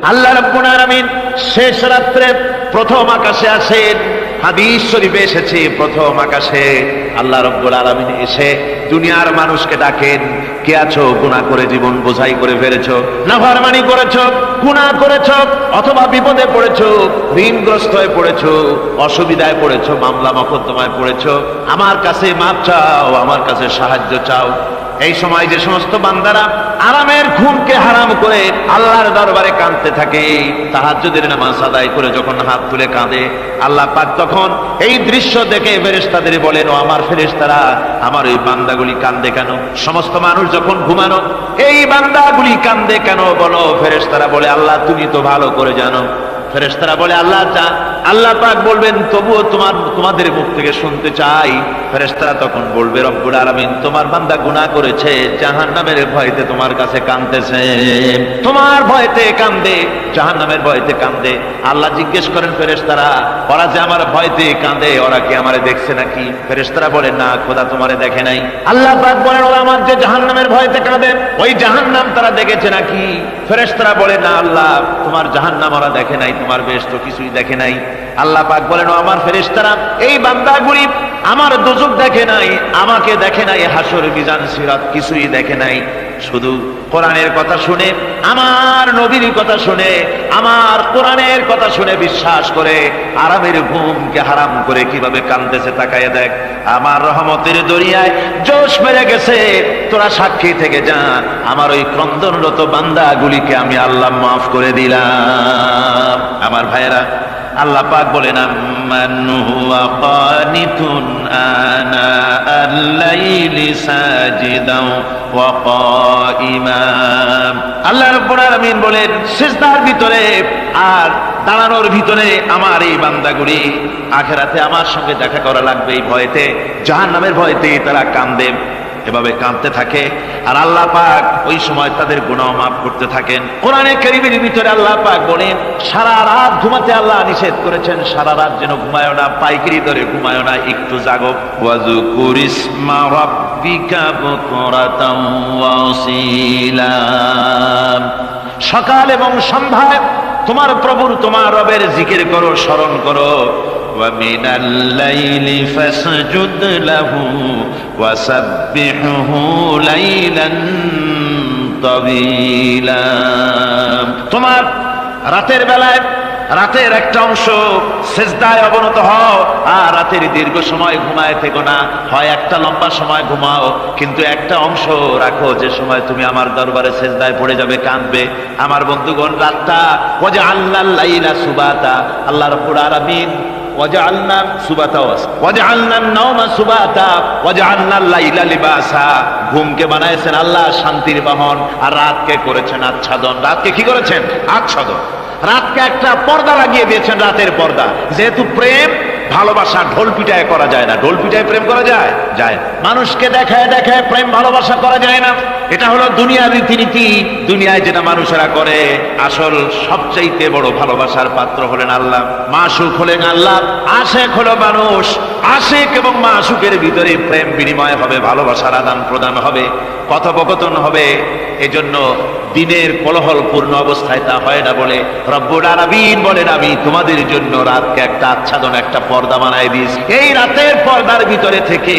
আল্লাহ রাব্বুল আলামিন শেষ রাত্রে প্রথম আকাশে আসেন। হাদিস শরীফে এসেছে প্রথম আকাশে আল্লাহ রাব্বুল আলামিন এসে দুনিয়ার মানুষকে ডাকেন, কে আছো? গুনাহ করে জীবন বোঝাই করে ফেলেছো, নাফরমানি করেছো, গুনাহ করেছো, অথবা বিপদে পড়েছো, ঋণগ্রস্ত হয়ে পড়েছো, অসুবিধায় পড়েছো, মামলা মকদ্দমায় পড়েছো, আমার কাছে মাপ চাও, আমার কাছে সাহায্য চাও। এই সময় যে সমস্ত বান্দারা আরামের ঘুমকে হারাম করে আল্লাহর দরবারে কাঁদতে থাকে, তাহাজ্জুদের নামাজ আদায় করে যখন হাত তুলে কাঁদে, আল্লাহ পাক তখন এই দৃশ্য দেখে ফেরেশতাদের বলেন, ও আমার ফেরেশতারা, আমার ওই বান্দাগুলি কাঁদে কেন? সমস্ত মানুষ যখন ঘুমানো, এই বান্দাগুলি কাঁদে কেন বলো? ফেরেশতারা বলে, আল্লাহ তুমি তো ভালো করে জানো। ফেরেশতারা বলে, আল্লাহ পাক বলবেন, তবুও তোমাদের মুখ থেকে শুনতে চাই। ফেরেশতারা তখন বলবে, রব্বুল আলামিন তোমার বান্দা গুনাহ করেছে, জাহান্নামের ভয়তে তোমার কাছে কাঁদতেছে, তোমার ভয়তে কাঁদে, জাহান্নামের ভয়তে কাঁদে। আল্লাহ জিজ্ঞেস করেন, ফেরেশতারা ওরা যে আমার ভয়তে কাঁদে, ওরা কি আমারে দেখছে নাকি? ফেরেশতারা বলে, না খোদা তোমারে দেখে নাই। আল্লাহ পাক বলেন, ওরা আমার যে জাহান্নামের ভয়তে কাঁদে, ওই জাহান্নাম তারা দেখেছে নাকি? ফেরেশতারা বলে, না আল্লাহ, তোমার জাহান্নাম ওরা দেখে নাই, তোমার বেহেশত কিছুই দেখে নাই। আল্লাহ পাক বলেন, ও আমার ফেরেশতারা, এই বান্দাগুলি আমার দোজখ দেখে নাই, আমাকে দেখে নাই, হাসর মিজান সিরাত কিছুই দেখে নাই, শুধু কোরআনের কথা শুনে, আমার নবীর কথা শুনে, আমার কোরআনের কথা শুনে বিশ্বাস করে আরামের ঘুমকে হারাম করে কিভাবে কাঁদতেছে তাকায় দেখ। আমার রহমতের দরিয়ায় জোশ মেরে গেছে, তোরা সাক্ষী থেকে যা, আমার ওই ক্রন্দনরত বান্দাগুলিকে আমি আল্লাহ মাফ করে দিলাম। আমার ভাইয়েরা, আল্লাহ পাক বলেন, আম্মান হুয়া কানিতুন আনা আল-লাইলি সাজিদাও ওয়া কাইমা। আল্লাহ রাব্বুল আলামিন বলেন, সিজদার ভিতরে আর দাঁড়ানোর ভিতরে আমার এই বান্দাগুলি আখিরাতে আমার সঙ্গে দেখা করা লাগবে এই ভয়তে, জাহান্নামের ভয়তে তারা কাঁদে, এভাবে কাঁদতে থাকে। আর আল্লাহ পাক ওই সময় তাদের গুনাহ মাফ করতে থাকেন। কোরআনে কারীমের ভিতরে আল্লাহ পাক বলেন, সারা রাত ঘুমাতে আল্লাহ নিষেধ করেছেন, সারা রাত যেন ঘুমায় না, পাইকারি দরে ঘুমায় না, একটু জাগো। ওয়াজকুর ইসমা রাব্বিকা বুকরাতাও ওয়া আসীলা। সকাল এবং সন্ধ্যায় তোমার প্রভুর, তোমার রবের জিকির করো, স্মরণ করো। وَمِنَ اللَّيْلِ فَاسْجُدْ لَهُ وَسَبِّحْهُ لَيْلًا طَوِيلًا। তোমার রাতের বেলায় রাতের একটা অংশ সিজদায় অবনত হও, আর রাতের দীর্ঘ সময় ঘুমায় থেকো না, হয় একটা লম্বা সময় ঘুমাও, কিন্তু একটা অংশ রাখো যে সময় তুমি আমার দরবারে সিজদায় পড়ে যাবে, কাঁদবে। আমার বন্ধুগণ, রাতটা ওয়াজআলনাল লাইলা সুবাতা, আল্লাহ রাব্বুল আলামিন ওয়াজআলনা সুবাতা ওয়াজআলনান নাওমা সুবাতা ওয়াজআলনাল লাইলা লিবাসা, ঘুমকে বানাইছেন আল্লাহ শান্তির বাহন, আর রাতকে করেছেন আচ্ছাদন। রাতকে কি করেছেন? আচ্ছাদন। রাতকে একটা পর্দা লাগিয়ে দিয়েছেন, রাতের পর্দা। যেহেতু প্রেম ভালোবাসা ঢোল পিটায় করা যায় না, ঢোল পিটায় প্রেম করা যায়? যায়। মানুষকে দেখায় দেখায় প্রেম ভালোবাসা করা যায় না, এটা হলো দুনিয়ার রীতিনীতি। দুনিয়ায় যেটা মানুষেরা করে, আসল সবচাইতে বড় ভালোবাসার পাত্র হলেন আল্লাহ, মাসুক হলেন আল্লাহ, আশেক হলো মানুষ। আশেক এবং মাসুকের ভিতরে প্রেম বিনিময় হবে, ভালোবাসার আদান প্রদান হবে, কথোপকথন হবে। এজন্য দিনের কোলাহল পূর্ণ অবস্থায় তা হয় না বলে রব্বুল আলামিন বলেন, আমি তোমাদের জন্য রাতকে একটা আচ্ছাদন, একটা পর্দা বানায় দিয়েছি। এই রাতের পর্দার ভিতরে থেকে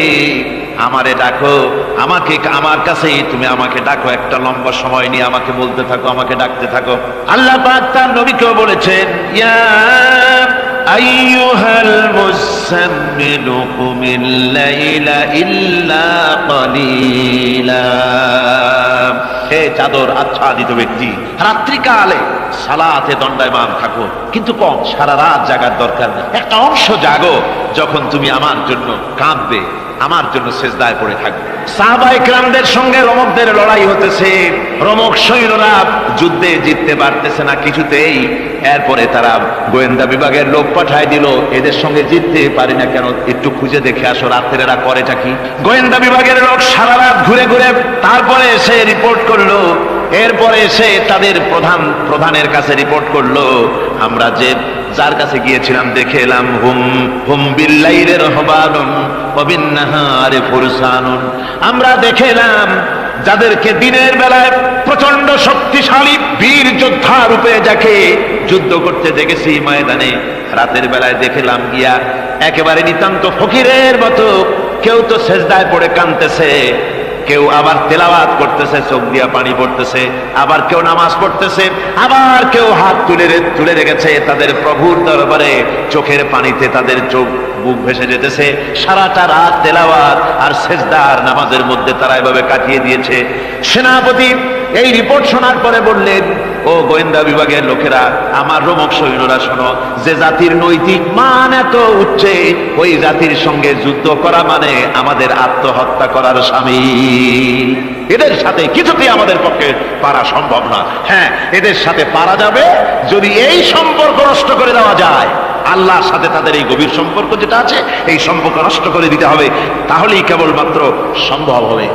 আমারে ডাকো, আমাকে আমার কাছেই তুমি আমাকে ডাকো, একটা লম্বা সময় নিয়ে আমাকে বলতে থাকো, আমাকে ডাকতে থাকো। আল্লাহ পাক তার নবীকেও বলেছেন, ইয়া আইয়ুহাল মুযাম্মিলু কুমিল লাইলা ইল্লা কালিলা। হে চাদর আচ্ছাদিত ব্যক্তি, রাত্রিকালে সালাতে দণ্ডায়মান থাকো, কিন্তু কম, সারা রাত জাগার দরকার নেই। একটা অংশ জাগো, যখন তুমি আমার জন্য কাঁদবে, আমার জন্য সিজদায় পড়ে থাকবে। সাহাবায়ে কেরামদের সঙ্গে রোমকদের লড়াই হতেছে, রোমক সৈন্যরা যুদ্ধে জিততে পারতেছে না কিছুতেই। এরপরে তারা গোয়েন্দা বিভাগের লোক পাঠায় দিল, এদের সঙ্গে জিততে পারি না কেন, একটু খুঁজে দেখে আসো রাত্রে এরা করেটা কি। গোয়েন্দা বিভাগের লোক সারা রাত ঘুরে ঘুরে তারপরে এসে রিপোর্ট করলো। এরপরে এসে তাদের প্রধানের কাছে রিপোর্ট করলো, আমরা যার কাছে গিয়েছিলাম দেখে এলাম, হুম বিল্লাইলি রাহবানুন ওয়া বিন্নাহারি ফুরসানুন। আমরা দেখে এলাম যাদেরকে দিনের বেলায় প্রচন্ড শক্তিশালী বীর যোদ্ধা রূপে যাকে যুদ্ধ করতে দেখেছি ময়দানে, রাতের বেলায় দেখলাম গিয়া একেবারে নিতান্ত ফকিরের মতো কেউ তো সেজদায় পড়ে কাঁদতেছে, কেউ আবার তেলাওয়াত করতেছে, চোখ দিয়া পানি পড়তেছে, আবার কেউ নামাজ পড়তেছে, আবার কেউ হাত তুলে রেখেছে তাদের প্রভুর দরবারে, চোখের পানিতে তাদের চোখ বুক ভেসে যেতেছে। সারাটা রাত তেলাওয়াত আর সেজদার নামাজের মধ্যে তারা এভাবে কাটিয়ে দিয়েছে। সেনাপতি এই রিপোর্ট শোনার পরে বললেন, ও গোয়েন্দা বিভাগের লোকেরা, আমার রোমক সৈন্যরা শোনো, যে জাতির নৈতিক মান এত উচ্চে, ওই জাতির সঙ্গে যুদ্ধ করা মানে আমাদের আত্মহত্যা করার শামিল। এদের সাথে কিছুতেই আমাদের পক্ষে পারা সম্ভব না। হ্যাঁ, এদের সাথে পারা যাবে যদি এই সম্পর্ক নষ্ট করে দেওয়া যায়। আল্লাহর সাথে তাদের এই গভীর সম্পর্ক যেটা আছে, এই সম্পর্ক নষ্ট করে দিতে হবে, তাহলেই কেবলমাত্র সম্ভব হবে।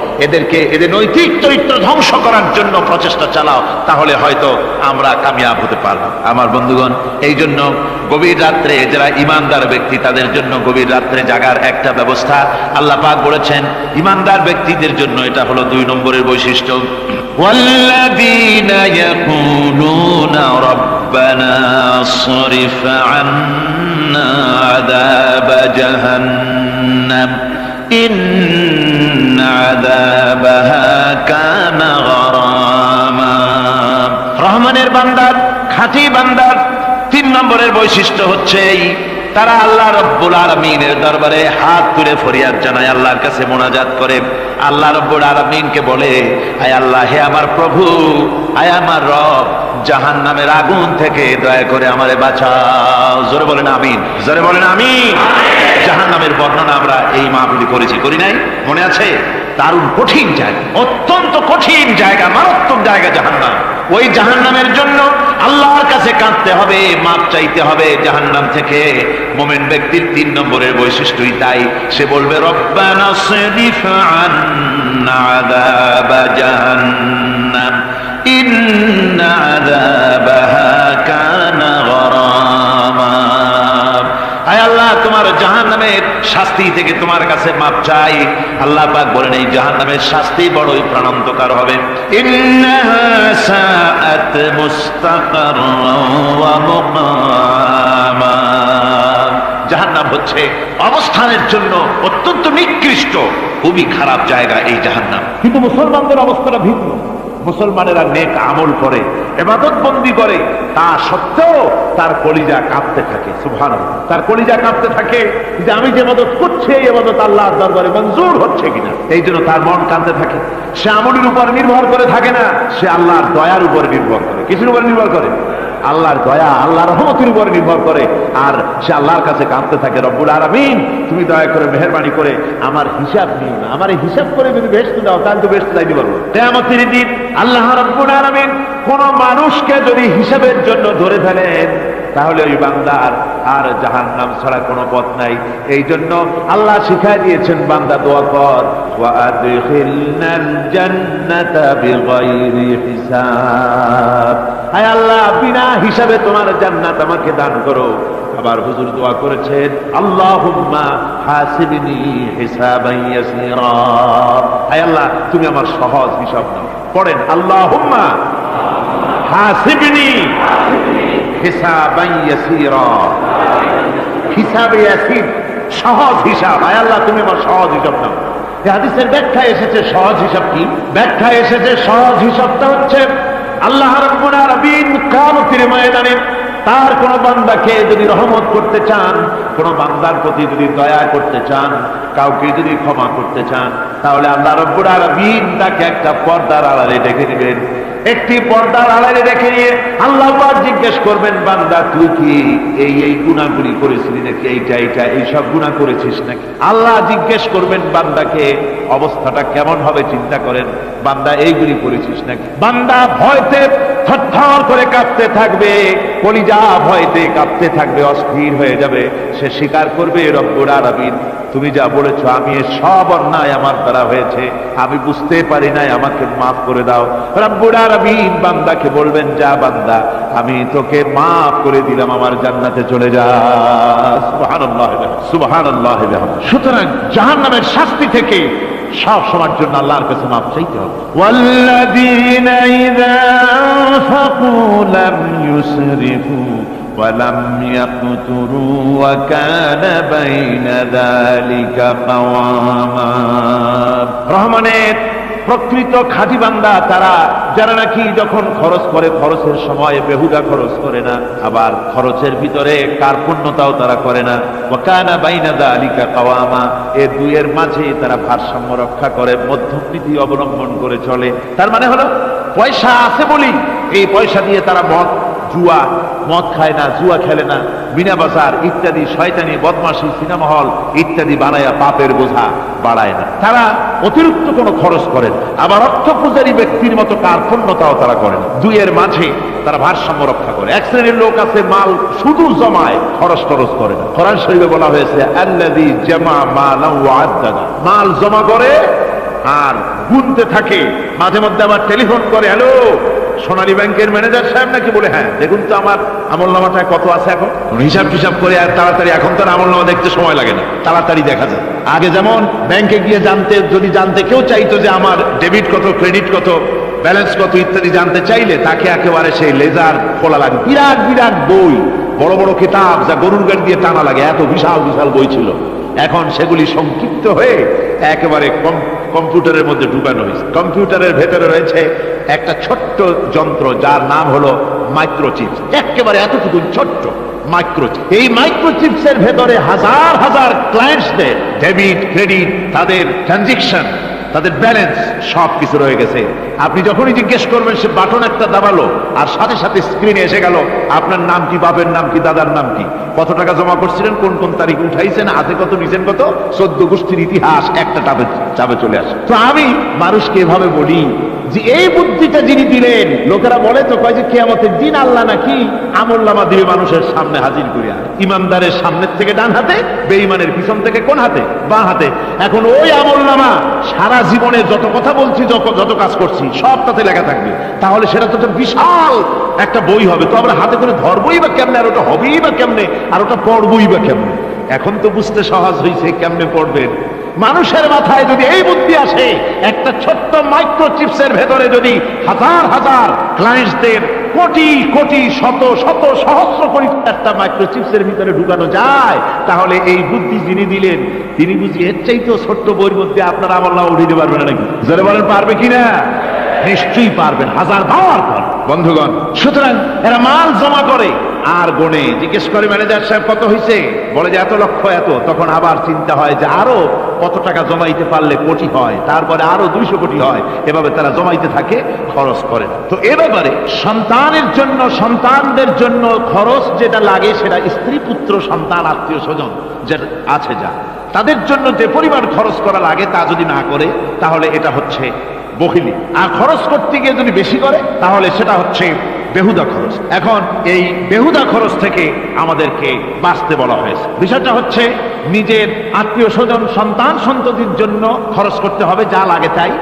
এদের নৈতিক চরিত্র ধ্বংস করার জন্য প্রচেষ্টা চালাও, তাহলে হয়তো আমরা কামিয়াব হতে পারবো। আমার বন্ধুগণ, এই জন্য গভীর রাত্রে যারা ইমানদার ব্যক্তি, তাদের জন্য গভীর রাত্রে জাগার একটা ব্যবস্থা আল্লাহ পাক বলেছেন। ইমানদার ব্যক্তিদের জন্য এটা হলো 2 নম্বরের বৈশিষ্ট্য। ওয়াল্লাযীনা ইয়াকুলুনা রাব্বানা সরিফ আন্না আযাবা জাহান্নাম ইন্না আযাবাহা কানা গরামা। রহমানের বান্দার, খাঁটি বান্দার 3 নম্বরের বৈশিষ্ট্য হচ্ছে তারা আল্লাহ রব্বুল আলামিনের দরবারে হাত তুলে ফরিয়াদ জানায়, আল্লাহর কাছে মোনাজাত করে, আল্লাহ রব্বুল আলামিনকে বলে, আয় আল্লাহ, হে আমার প্রভু, আয় আমার রব, জাহান্নামের আগুন থেকে দয়া করে আমারে বাঁচাও। জোরে বলেন আমিন, জোরে বলেন আমিন। জাহান্নামের বর্ণনা আমরা এই মাহফিলে করেছি, করি নাই? মনে আছে? দারুণ কঠিন জায়গা, অত্যন্ত কঠিন জায়গা, মারাত্মক জায়গা জাহান্নাম। ওই জাহান্নামের জন্য আল্লাহর কাছে কাঁদতে হবে, মাপ চাইতে হবে জাহান্নাম থেকে। মুমিন ব্যক্তির 3 নম্বরের বৈশিষ্ট্যই তাই। সে বলবে, রব্বানা সরিফ আন্না আযাবা জাহান্নাম ইন্না আযাবাহা কানা গরামা। আয় আল্লাহ, তোমার জাহান্নামের শাস্তি থেকে তোমার কাছে মাপ চাই। আল্লাহ পাক বলেন, এই জাহান্নামের শাস্তি বড়ই প্রাণান্তকার হবে। ইন্নাহা সাআত মুস্তাকাররান ওয়া মুকামা। জাহান্নাম হচ্ছে অবস্থানের জন্য অত্যন্ত নিকৃষ্ট, খুবই খারাপ জায়গা এই জাহান্নাম। কিন্তু মুসলমানদের অবস্থাটা ভিন্ন। মুসলমানেরা নেক আমল করে, ইবাদত বন্দি করে, তা সত্ত্বেও তার কলিজা কাঁপতে থাকে। সুবহানাল্লাহ, তার কলিজা কাঁপতে থাকে যে আমি যে ইবাদত করছি, এই ইবাদত আল্লাহর দরবারে মঞ্জুর হচ্ছে কিনা। এই জন্য তার মন কাঁদতে থাকে। সে আমলের উপর নির্ভর করে থাকে না, সে আল্লাহর দয়ার উপর নির্ভর করে। কিসের উপর নির্ভর করে? আল্লাহর দয়া, আল্লাহর রহমতের উপর নির্ভর করে। আর সে আল্লাহর কাছে কাঁদতে থাকে, রব্বুল আলামিন, তুমি দয়া করে মেহেরবানি করে আমার হিসাব নিও না। আমার এই হিসাব করে যদি বেহেশতে দাও, তাহলে তো বেহেশতে যাইতে পারবো। কিয়ামতের দিন আল্লাহ রব্বুল আলামিন কোন মানুষকে যদি হিসাবের জন্য ধরে ফেলেন, তাহলে ওই বান্দার আর জাহান্নাম ছাড়া কোনো পথ নাই। এই জন্য আল্লাহ শিখাই দিয়েছেন, বান্দা দোয়া কর, ওয়া আদখিলনাল জান্নাতা বিগাইরি হিসাব। আয় আল্লাহ, বিনা হিসাবে তোমার জান্নাত আমাকে দান করো। আবার হুজুর দোয়া করেছেন, আল্লাহুম্মা হাসিবনি হিসাবান ইয়াসীরা। আয় আল্লাহ, তুমি আমার সহজ হিসাব নাও। পড়েন, আল্লাহুম্মা হাসিবনি হিসাবান ইয়াসীরা। হিসাবে ইয়াসীর, সহজ হিসাব। আয় আল্লাহ, তুমি আমার সহজ হিসাব নাও। এই হাদিসের ব্যাখ্যা এসেছে সহজ হিসাব কি? ব্যাখ্যা এসেছে সহজ হিসাবটা হচ্ছে আল্লাহ রাব্বুল আলামিন কিয়ামতের ময়দানে তার কোন বান্দাকে যদি রহমত করতে চান, কোন বান্দার প্রতি যদি দয়া করতে চান, কাউকে যদি ক্ষমা করতে চান, তাহলে আল্লাহ রাব্বুল আলামিন তাকে একটা পর্দার আড়ালে রেখে দিবেন। একটি পর্দার আড়ালে রেখে নিয়ে আল্লাহ পাক জিজ্ঞেস করবেন, বান্দা তুই কি এই গুনাহগুলি করেছিলি নাকি? এই সব গুনাহ করেছিস নাকি? আল্লাহ জিজ্ঞেস করবেন বান্দাকে, অবস্থাটা কেমন হবে চিন্তা করেন, বান্দা এইগুলি করেছিস নাকি? বান্দা ভয়তে থরথর করে কাঁপতে থাকবে, কলিজা ভয়তে কাঁপতে থাকবে, অস্থির হয়ে যাবে। সে স্বীকার করবে, রব্বুল আলামিন, তুমি যা বলেছো, আমি সব অন্যায় আমার দ্বারা হয়েছে, আমি বুঝতে পারি নাই, আমাকে মাফ করে দাও। রব্বুল আলামিন বান্দাকে বলবেন, যা বান্দা, আমি তোকে মাফ করে দিলাম, আমার জান্নাতে চলে যা। সুবহানাল্লাহ, সুবহানাল্লাহ। সুতরাং জাহান্নামের শাস্তি থেকে সব সময়ের জন্য আল্লাহর কাছে মাপ চাইতে হবে। والذين إذا أنفقوا لم يسرفوا ولم يقتروا وكان بين ذلك قواما। রহমানের প্রকৃত খাঁটি বান্দা তারা, যারা নাকি যখন খরচ করে খরচের সময় বেহুদা খরচ করে না, আবার খরচের ভিতরে কার্পণ্যতাও তারা করে না। ওয়াকানা বাইনা যালিকা কাওয়ামা, এই দুইয়ের মাঝে তারা ভারসাম্য রক্ষা করে, মধ্যমনীতি অবলম্বন করে চলে। তার মানে হলো পয়সা আছে বলি এই পয়সা দিয়ে তারা মদ খায় না, জুয়া খেলে না, বিনা বাজার ইত্যাদি শয়তানি বদমাশি সিনেমা হল ইত্যাদি বানায়া পাপের বোঝা বাড়ায় না। তারা অতিরিক্ত কোনো খরচ করেন, আবার অর্থ পূজারী ব্যক্তির মতো কার্পণ্যতাও তারা করেন। দুইয়ের মাঝে তারা ভারসাম্য রক্ষা করে। এক শ্রেণীর লোক আছে মাল শুধু জমায়, খরচ করে না। কোরআন শরীফে বলা হয়েছে আল্লাযী জামা মালান ওয়া আদ্দাদা, মাল জমা করে আর গুনতে থাকে, মাঝে মধ্যে আবার টেলিফোন করে, হ্যালো সোনালী ব্যাংকের ম্যানেজার সাহেব নাকি, বলে হ্যাঁ দেখুন তো আমার আমলনামাটায় কত আছে। এখন হিসাব টিসাব করে আর তাড়াতাড়ি, এখন তার আমলনামা দেখতে সময় লাগে না, তাড়াতাড়ি দেখা যায়। আগে যেমন ব্যাংকে গিয়ে জানতে কেউ চাইতো যে আমার ডেবিট কত, ক্রেডিট কত, ব্যালেন্স কত ইত্যাদি জানতে চাইলে তাকে একেবারে সেই লেজার খোলা লাগে, বিরাট বিরাট বই, বড় বড় কিতাব যা গরুর গাড়ি দিয়ে টানা লাগে, এত বিশাল বিশাল বই ছিল। এখন সেগুলি সংক্ষিপ্ত হয়ে একেবারে কম্পিউটারের মধ্যে ঢুকানো হয়েছে। কম্পিউটারের ভেতরে রয়েছে একটা ছোট্ট যন্ত্র যার নাম হলো মাইক্রোচিপস, একেবারে এতটুকু ছোট্ট মাইক্রোচিপ। এই মাইক্রোচিপসের ভেতরে হাজার হাজার ক্লায়েন্টসদের ডেবিট ক্রেডিট, তাদের ট্রানজেকশন, তাদের ব্যালেন্স সব কিছু রয়ে গেছে। আপনি যখনই জিজ্ঞেস করবেন সে বাটন একটা দাবালো আর সাথে সাথে স্ক্রিনে এসে গেল আপনার নাম কি, বাপের নাম কি, দাদার নাম কি, কত টাকা জমা করছিলেন, কোন কোন তারিখ উঠাইছেন, হাতে কত নিছেন কত, 14 গোষ্ঠীর ইতিহাস একটা চাপে চলে আসে। তো আমি মানুষকে এভাবে বলি যে এই বুদ্ধিটা যিনি দিলেন, লোকেরা বলে তো কয় যে কিয়ামতের দিন আল্লাহ নাকি আমলনামা দিয়ে মানুষের সামনে হাজির করিয়া, ইমানদারের সামনের থেকে ডান হাতে, বেঈমানের পিছন থেকে কোন হাতে, বাঁ হাতে। এখন ওই আমলনামা সারা জীবনে যত কথা বলছি, যত কাজ করছি সব তাতে লেখা থাকবে। তাহলে সেটা তো বিশাল একটা বই হবে, তো আমরা হাতে করে ধরবই বা কেমনে, আর ওটা হবেই বা কেমনে, আর ওটা পড়বই বা কেমনে। এখন তো বুঝতে সহজ হয়েছে কেমনে পড়বেন। মানুষের মাথায় যদি এই বুদ্ধি আসে, একটা ছোট্ট মাইক্রোচিপসের ভেতরে যদি হাজার হাজার ক্লায়েন্টসদের কোটি কোটি শত শত সহস্র কোটি একটা মাইক্রোচিপসের ভিতরে ঢুকানো যায়, তাহলে এই বুদ্ধি যিনি দিলেন তিনি বুঝি এর চাইতেও ছোট্ট বইয়ের মধ্যে আপনার আমলনামা উঠিয়ে পারবেন নাকি? যারা বলেন পারবে কিনা? নিশ্চয়ই পারবেন, হাজার বার পারবেন বন্ধুগণ। সুতরাং এরা মাল জমা করে আর গনে, জিজ্ঞেস করে ম্যানেজার সাহেব কত হয়েছে, বলে যে এত লক্ষ এত। তখন আবার চিন্তা হয় যে আরো কত টাকা জমাইতে পারলে কোটি হয়, তারপরে আরো 200 কোটি হয়, এভাবে তারা জমাইতে থাকে, খরচ করে। তো এ ব্যাপারে সন্তানের জন্য, সন্তানদের জন্য খরচ যেটা লাগে সেটা স্ত্রী পুত্র সন্তান আত্মীয় স্বজন যেটা আছে, যা তাদের জন্য যে পরিমাণ খরচ করা লাগে তা যদি না করে তাহলে এটা হচ্ছে বখিলি। আর খরচ করতে গিয়ে যদি বেশি করে তাহলে সেটা হচ্ছে বেহুদা খরচ। এখন এই বেহুদা খরচ থেকে আমাদেরকে বাঁচতে বলা হয়েছে। বিষয়টা হচ্ছে নিজের আত্মীয় স্বজন সন্তান সন্ততির জন্য খরচ করতে হবে যা লাগে তাই।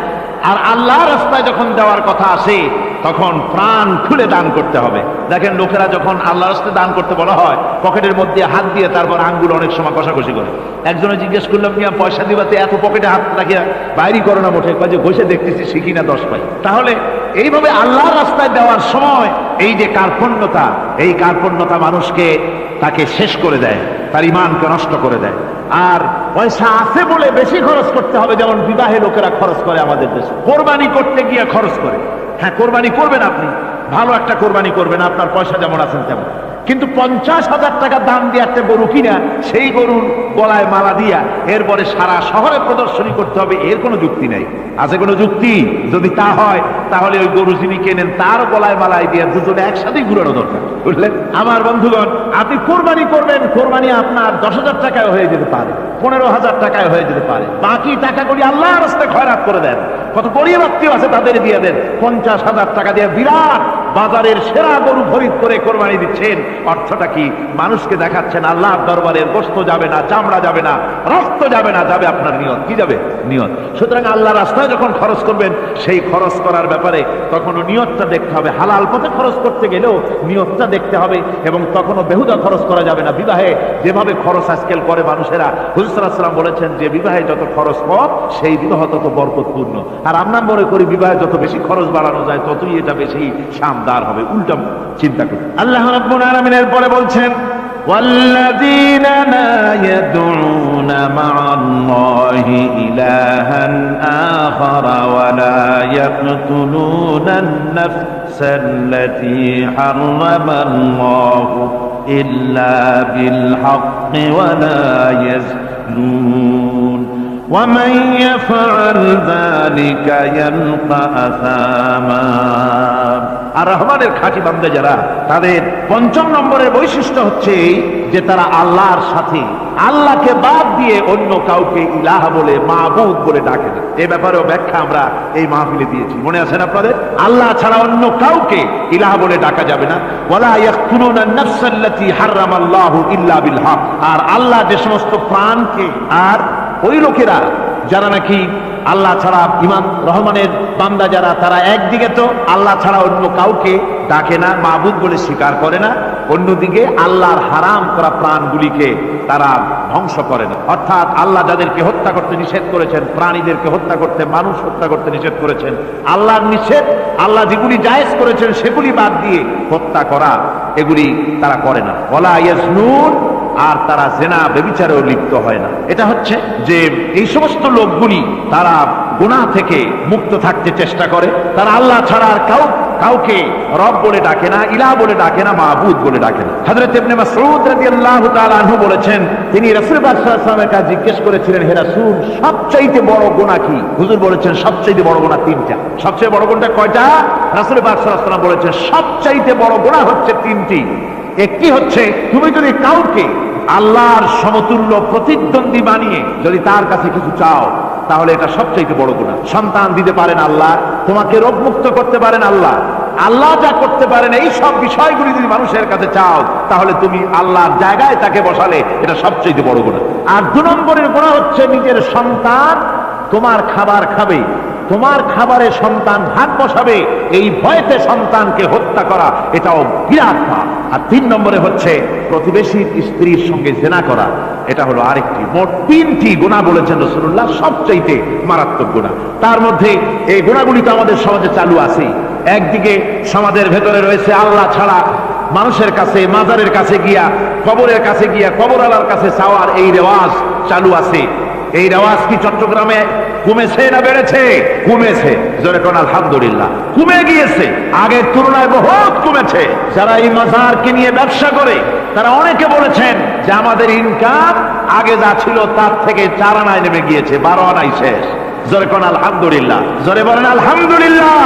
আর আল্লাহর রাস্তায় যখন দেওয়ার কথা আসে তখন প্রাণ খুলে দান করতে হবে। দেখেন লোকেরা যখন আল্লাহর রাস্তায় দান করতে বলা হয় পকেটের মধ্যে হাত দিয়ে তারপর আঙ্গুল অনেক সময় কষাকষি করে। একজনে জিজ্ঞেস করলাম মিয়া পয়সা দিবাতে এত পকেটে হাত রাখিয়া বাইরি করো না মোটে, যে ঘষে দেখতেছি শিখি না 10 পাই। তাহলে এইভাবে আল্লাহর রাস্তায় দেওয়ার সময় এই যে কার্পণ্যতা, এই কার্পণ্যতা মানুষকে তাকে শেষ করে দেয়, তার ঈমানকে নষ্ট করে দেয়। আর পয়সা আছে বলে বেশি খরচ করতে হবে, যেমন বিবাহে লোকেরা খরচ করে আমাদের দেশে, কোরবানি করতে গিয়ে খরচ করে। হ্যাঁ কোরবানি করবেন, আপনি ভালো একটা কোরবানি করবেন, আপনার পয়সা যেমন আছেন তেমন, কিন্তু 50,000 টাকা দাম দিয়ে একটা গরু কিনা সেই গরুর গলায় মালা দিয়া এরপরে সারা শহরে প্রদর্শনী করতে হবে, এর কোনো যুক্তি নাই। আছে কোনো যুক্তি? যদি তা হয় তাহলে ওই গরু যিনি কেনেন তার গলায় মালাই দিয়ে দুজনে একসাথেই ঘুরানো দরকার, বুঝলেন? আমার বন্ধুগণ, আপনি কোরবানি করবেন, কোরবানি আপনার 10,000 টাকায় হয়ে যেতে পারে, 15,000 টাকায় হয়ে যেতে পারে, বাকি টাকাগুলি আল্লাহর রাস্তায় খয়রাত করে দেন। কত গরিব আত্মীয় আছে তাদের দিয়ে দেন, 50,000 টাকা দিয়ে বিরাট বাজারের সেরা গরু খরিদ করে কোরবানি দিচ্ছেন। অর্থটা কি? মানুষকে দেখাচ্ছেন আল্লাহর দরবারের গোশত যাবে না, চামড়া যাবে না, রক্ত যাবে না, যাবে আপনার নিয়ত। কি যাবে? নিয়ত। সুতরাং আল্লাহ রাস্তায় যখন খরচ করবেন, সেই খরচ করার ব্যাপারে তখনও নিয়তটা দেখতে হবে। হালাল পথে খরচ করতে গেলেও নিয়তটা দেখতে হবে, এবং তখনও বেহুদা খরচ করা যাবে না। বিবাহে যেভাবে খরচ আজকাল করে মানুষেরা, হুজুর সাল্লাল্লাহু আলাইহি ওয়াসাল্লাম বলেছেন যে বিবাহে যত খরচ কম সেই বিবাহ তত বরকতপূর্ণ। আর আমরা মনে করি বিবাহে যত বেশি খরচ বাড়ানো যায় ততই এটা বেশি শানদার হবে। উল্টা চিন্তা করি। আল্লাহ রাব্বুল আলামিন এরপরে বলছেন, والذين لا يدعون مع الله إلها آخر ولا يقتلون النفس التي حرم الله إلا بالحق ولا يزنون ومن يفعل ذلك يلقى أثاما। আর রহমানের খাঁটি বান্দা যারা, তাদের পঞ্চম নম্বরের বৈশিষ্ট্য হচ্ছে যে তারা আল্লাহর সাথে, আল্লাহকে বাদ দিয়ে অন্য কাউকে ইলাহ বলে, মাবুদ বলে ডাকে না। এ ব্যাপারেও ব্যাখ্যা আমরা এই মাহফিলে দিয়েছি, মনে আছেন আপনাদের? আল্লাহ ছাড়া অন্য কাউকে ইলাহ বলে ডাকা যাবে না। ওয়ালা ইয়াকতুলুনা আন-নাফসাল্লাতী হারামাল্লাহু ইল্লা বিল হক। আর আল্লাহ যে সমস্ত প্রাণকে, আর ওই লোকেরা যারা নাকি আল্লাহ ছাড়া, ইমান রহমানের বান্দা যারা, তারা একদিকে তো আল্লাহ ছাড়া অন্য কাউকে ডাকে না, মাবুদ বলে স্বীকার করে না, অন্যদিকে আল্লাহর হারাম করা প্রাণগুলিকে তারা ধ্বংস করে না। অর্থাৎ আল্লাহ যাদেরকে হত্যা করতে নিষেধ করেছেন, প্রাণীদেরকে হত্যা করতে, মানুষ হত্যা করতে নিষেধ করেছেন, আল্লাহর নিষেধ, আল্লাহ যেগুলি জায়েজ করেছেন সেগুলি বাদ দিয়ে হত্যা করা, এগুলি তারা করে না। ওয়ালা ইয়াজনুন, আর তারা জেনা ব্যভিচারেও লিপ্ত হয় না। এটা হচ্ছে যে এই সমস্ত লোকগুলি তারা গুনাহ থেকে মুক্ত থাকতে চেষ্টা করে। তারা আল্লাহ ছাড়া আর কাউকে রব বলে ডাকে না, ইলাহ বলে ডাকে না, মাবুদ বলে ডাকে না। হযরত ইবনে মাসউদ রাদিয়াল্লাহু তাআলা আনহু বলেছেন, তিনি রাসূল পাক সাল্লাল্লাহু আলাইহি ওয়াসাল্লামের কাছে জিজ্ঞেস করেছিলেন, হে রাসূল, সবচাইতে বড় গুনাহ কি? হুজুর বলেছেন সবচাইতে বড় গুনাহ তিনটা। সবচেয়ে বড় গুনাহটা কয়টা? রাসূল পাক সাল্লাল্লাহু আলাইহি ওয়াসাল্লাম বলেছেন সবচাইতে বড় গুনাহ হচ্ছে তিনটি। একটি হচ্ছে, তুমি যদি কাউকে আল্লাহর সমতুল্য প্রতিদ্বন্দ্বী বানিয়ে যদি তার কাছে কিছু চাও, তাহলে এটা সবচেয়ে বড় গুনাহ। সন্তান দিতে পারেন আল্লাহ, তোমাকে রোগ মুক্ত করতে পারেন আল্লাহ, আল্লাহ যা করতে পারেন এই সব বিষয়গুলি যদি মানুষের কাছে চাও, তাহলে তুমি আল্লাহর জায়গায় তাকে বসালে, এটা সবচেয়ে বড় গুনাহ। আর 2 নম্বরের গুনাহ হচ্ছে, নিজের সন্তান তোমার খাবার খাবে, তোমার খাবারে সন্তান ভাগ বসাবে, এই ভয়তে সন্তানকে হত্যা করা, এটাও বিরাট পাপ। আর 3 নম্বরে হচ্ছে প্রতিবেশীর স্ত্রীর সঙ্গে জেনা করা, এটা হলো আরেকটি। মোট 3টি গুনাহ বলেছেন রাসূলুল্লাহ, সবচাইতে মারাত্মক গুনাহ। তার মধ্যে এই গুনাহগুলি তো আমাদের সমাজে চালু আছে। একদিকে সমাজের ভেতরে রয়েছে আল্লাহ ছাড়া মানুষের কাছে, মাজারের কাছে গিয়া, কবরের কাছে গিয়া, কবরওয়ালার কাছে চাওয়ার এই রেওয়াজ চালু আছে। এই রেওয়াজ কি চট্টগ্রামে কমেছে না বেড়েছে? কমেছে। জোরে কোন আলহামদুলিল্লাহ। কমে গিয়েছে, আগের তুলনায় বহুত কমেছে। যারা এই মাজারকে নিয়ে ব্যবসা করে, তারা অনেকে বলেছেন যে আমাদের ইনকাম আগে যা ছিল তার থেকে 4 আনায় নেমে গিয়েছে, 12 আনায় শেষ। জোরে কোন আলহামদুলিল্লাহ। জোরে বলেন আলহামদুলিল্লাহ।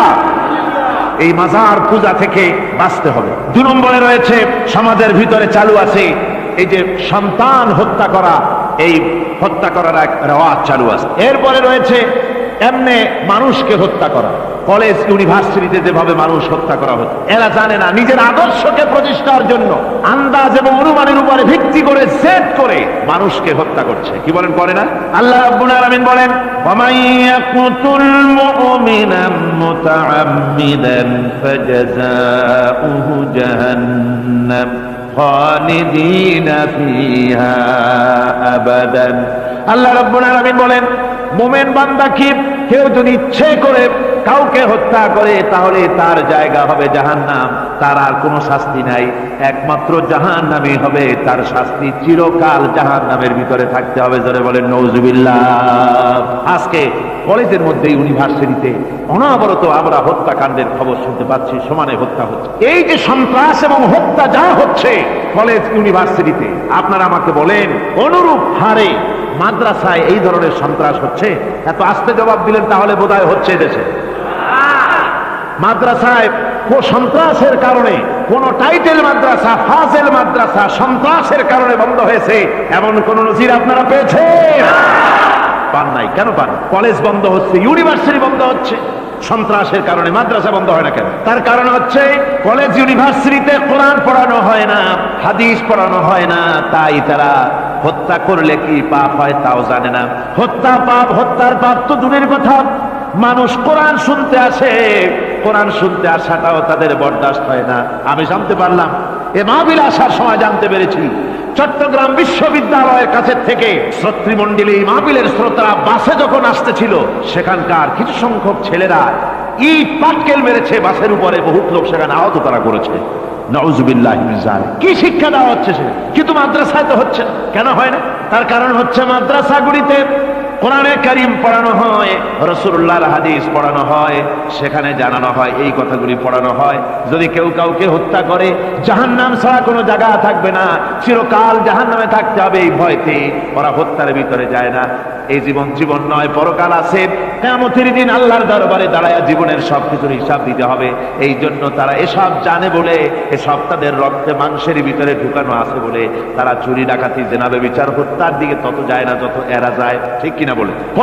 এই মাজার পূজা থেকে বাঁচতে হবে। 2 নম্বরে রয়েছে, সমাজের ভিতরে চালু আছে এই যে সন্তান হত্যা করা, এই হত্যা করার এক রেওয়াজ চালু আছে। এরপরে রয়েছে এমনি মানুষকে হত্যা করা। কলেজ ইউনিভার্সিটিতে যেভাবে মানুষ হত্যা করা হচ্ছে, এরা জানে না নিজের আদর্শকে প্রতিষ্ঠার জন্য আন্দাজ এবং অনুমানের উপরে ভিত্তি করে সেট করে মানুষকে হত্যা করছে। কি বলেন, করে না? আল্লাহ রাব্বুল আলামিন বলেন, ওয়ামাইয়াকুতুল মুমিনান মুতাআম্মিদান ফাজাযাউহু জাহান্নাম খালিদিনা ফিহা আবাদান। আল্লাহ রাব্বুল আলামিন বলেন, মুমিন বান্দা কি কেউ যদি ইচ্ছে করে কাউকে হত্যা করে, তাহলে তার জায়গা হবে জাহান্নাম, তার আর কোনো শাস্তি নাই, একমাত্র জাহান্নামই হবে তার শাস্তি, চিরকাল জাহান্নামের ভিতরে থাকতে হবে। জোরে বলেন নাউজুবিল্লাহ। আজকে কলেজের মধ্যে, ইউনিভার্সিটিতে অনবরত আমরা হত্যাকাণ্ডের খবর শুনতে পাচ্ছি, সমানে হত্যা হচ্ছে। এই যে সন্ত্রাস এবং হত্যা যা হচ্ছে কলেজ ইউনিভার্সিটিতে, আপনারা আমাকে বলেন অনুরূপ হারে মাদ্রাসায় এই ধরনের সন্ত্রাস হচ্ছে? এত আস্তে জবাব দিলেন তাহলে বোধহয় হচ্ছে দেশে। মাদ্রাসায় সন্ত্রাসের কারণে, কোন টাইটেল মাদ্রাসা, ফাজেল মাদ্রাসা সন্ত্রাসের কারণে বন্ধ হয়েছে এমন কোন নজির আপনারা পেয়েছেন? পান নাই। কেন পান? কলেজ বন্ধ হচ্ছে, ইউনিভার্সিটি বন্ধ হচ্ছে, সন্ত্রাসের কারণে মাদ্রাসা বন্ধ হয় না কেন? তার কারণ হচ্ছে কলেজ ইউনিভার্সিটিতে কোরআন পড়ানো হয় না, হাদিস পড়ানো হয় না, তাই তারা হত্যা করলে কি পাপ হয় তাও জানে না। হত্যা পাপ, হত্যার পাপ তো দূরের কথা, মানুষ কোরআন শুনতে আসে, কোরআন শুনতে আসাটাও তাদের বরদাস্ত হয় না। আমি জানতে পারলাম, এ মাহফিল আসার সময় জানতে পেরেছি, চট্টগ্রাম বিশ্ববিদ্যালয়ের কাছে থেকে শ্রোতৃমণ্ডলী মাহফিলের শ্রোতারা বাসে যখন আসতেছিল, সেখানকার কিছু সংখ্যক ছেলেরা ইট পাটকেল মেরেছে বাসের উপরে, বহুত লোক সেখানে আহত তারা করেছে। নাউজুবিল্লাহ মিন যালিক। কি শিক্ষা দেওয়া হচ্ছে সে? কিন্তু মাদ্রাসায় তো হচ্ছে না। কেন হয় না? তার কারণ হচ্ছে মাদ্রাসাগুলিতে কোরআনে কারীম পড়ানো হয়, রাসূলুল্লাহর হাদিস পড়ানো হয়, সেখানে জানানো হয়, এই কথাগুলি পড়ানো হয়, যদি কেউ কাউকে হত্যা করে জাহান্নাম ছাড়া কোনো জায়গা থাকবে না, চিরকাল জাহান্নামে থাকতে হবে, এই ভয়তে ওরা হত্যার ভিতরে যায় না। এই জীবন জীবন নয়, পরকাল আছে, কিয়ামতের দিন আল্লাহর দরবারে দাঁড়ায়া জীবনের সবকিছুর হিসাব দিতে হবে। এই জন্য তারা এসব জানে বলে, এসব তাদের রক্তে মাংসের ভিতরে ঢুকানো আছে বলে তারা চুরি ডাকাতি জেনা ব্যভিচার হত্যার দিকে তত যায় না যত এরা যায়। ঠিক কিনা বলে?